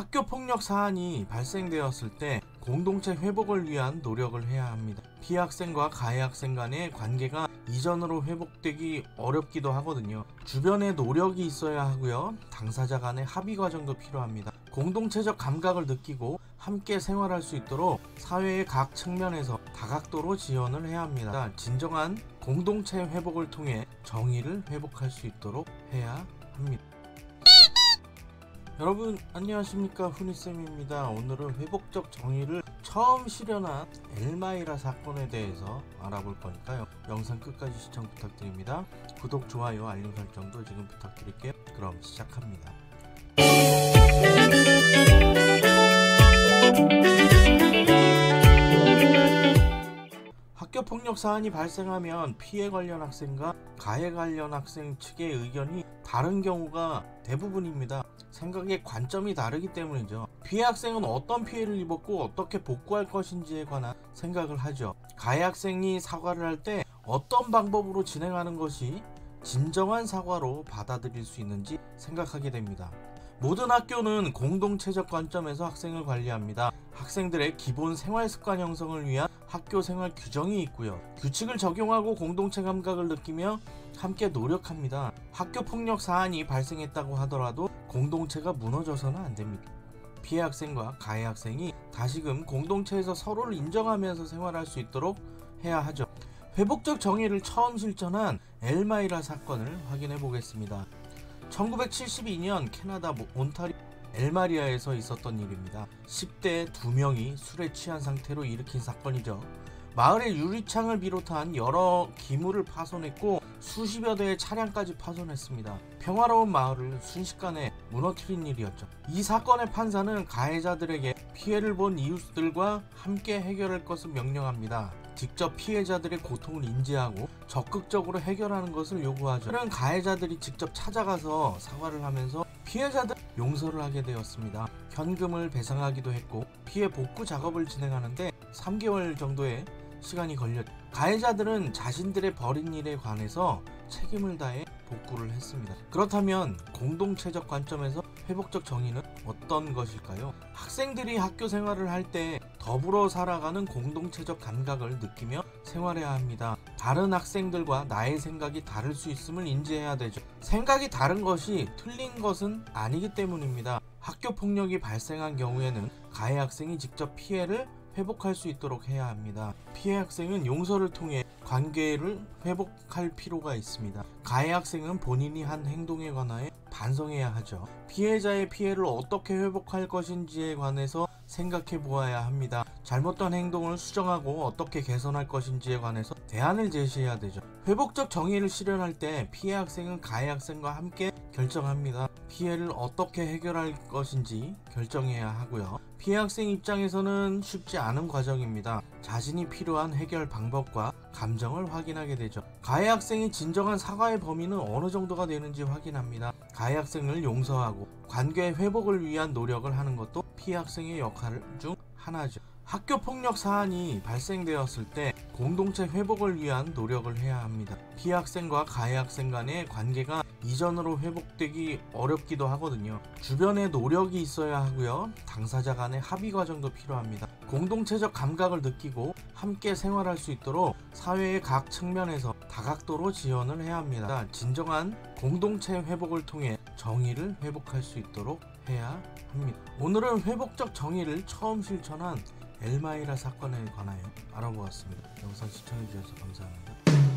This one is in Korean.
학교 폭력 사안이 발생되었을 때 공동체 회복을 위한 노력을 해야 합니다. 피해 학생과 가해 학생 간의 관계가 이전으로 회복되기 어렵기도 하거든요. 주변에 노력이 있어야 하고요. 당사자 간의 합의 과정도 필요합니다. 공동체적 감각을 느끼고 함께 생활할 수 있도록 사회의 각 측면에서 다각도로 지원을 해야 합니다. 진정한 공동체 회복을 통해 정의를 회복할 수 있도록 해야 합니다. 여러분 안녕하십니까, 훈이쌤입니다. 오늘은 회복적 정의를 처음 실현한 엘마이라 사건에 대해서 알아볼 거니까요, 영상 끝까지 시청 부탁드립니다. 구독, 좋아요, 알림 설정도 지금 부탁드릴게요. 그럼 시작합니다. 학교 폭력 사안이 발생하면 피해 관련 학생과 가해 관련 학생 측의 의견이 다른 경우가 대부분입니다. 생각의 관점이 다르기 때문이죠. 피해 학생은 어떤 피해를 입었고 어떻게 복구할 것인지에 관한 생각을 하죠. 가해 학생이 사과를 할 때 어떤 방법으로 진행하는 것이 진정한 사과로 받아들일 수 있는지 생각하게 됩니다. 모든 학교는 공동체적 관점에서 학생을 관리합니다. 학생들의 기본 생활 습관 형성을 위한 학교 생활 규정이 있고요. 규칙을 적용하고 공동체 감각을 느끼며 함께 노력합니다. 학교 폭력 사안이 발생했다고 하더라도 공동체가 무너져서는 안 됩니다. 피해 학생과 가해 학생이 다시금 공동체에서 서로를 인정하면서 생활할 수 있도록 해야 하죠. 회복적 정의를 처음 실천한 엘마이라 사건을 확인해 보겠습니다. 1972년 캐나다 온타리오 엘마리아에서 있었던 일입니다. 10대 2명이 술에 취한 상태로 일으킨 사건이죠. 마을의 유리창을 비롯한 여러 기물을 파손했고 수십여 대의 차량까지 파손했습니다. 평화로운 마을을 순식간에 무너뜨린 일이었죠. 이 사건의 판사는 가해자들에게 피해를 본 이웃들과 함께 해결할 것을 명령합니다. 직접 피해자들의 고통을 인지하고 적극적으로 해결하는 것을 요구하죠. 그런 가해자들이 직접 찾아가서 사과를 하면서 피해자들 용서를 하게 되었습니다. 현금을 배상하기도 했고 피해 복구 작업을 진행하는데 3개월 정도의 시간이 걸렸죠. 가해자들은 자신들의 벌인 일에 관해서 책임을 다해 복구를 했습니다. 그렇다면 공동체적 관점에서 회복적 정의는 어떤 것일까요? 학생들이 학교 생활을 할 때 더불어 살아가는 공동체적 감각을 느끼며 생활해야 합니다. 다른 학생들과 나의 생각이 다를 수 있음을 인지해야 되죠. 생각이 다른 것이 틀린 것은 아니기 때문입니다. 학교 폭력이 발생한 경우에는 가해 학생이 직접 피해를 회복할 수 있도록 해야 합니다. 피해 학생은 용서를 통해 관계를 회복할 필요가 있습니다. 가해 학생은 본인이 한 행동에 관하여 반성해야 하죠. 피해자의 피해를 어떻게 회복할 것인지에 관해서 생각해 보아야 합니다. 잘못된 행동을 수정하고 어떻게 개선할 것인지에 관해서 대안을 제시해야 되죠. 회복적 정의를 실현할 때 피해 학생은 가해 학생과 함께 결정합니다. 피해를 어떻게 해결할 것인지 결정해야 하고요. 피해 학생 입장에서는 쉽지 않은 과정입니다. 자신이 필요한 해결 방법과 감정을 확인하게 되죠. 가해 학생이 진정한 사과의 범위는 어느 정도가 되는지 확인합니다. 가해 학생을 용서하고 관계 회복을 위한 노력을 하는 것도 피해 학생의 역할 중 하나죠. 학교 폭력 사안이 발생되었을 때 공동체 회복을 위한 노력을 해야 합니다. 피해 학생과 가해 학생 간의 관계가 이전으로 회복되기 어렵기도 하거든요. 주변에 노력이 있어야 하고요. 당사자 간의 합의 과정도 필요합니다. 공동체적 감각을 느끼고 함께 생활할 수 있도록 사회의 각 측면에서 다각도로 지원을 해야 합니다. 진정한 공동체 회복을 통해 정의를 회복할 수 있도록 해야 합니다. 오늘은 회복적 정의를 처음 실천한 엘마이라 사건에 관하여 알아보았습니다. 영상 시청해주셔서 감사합니다.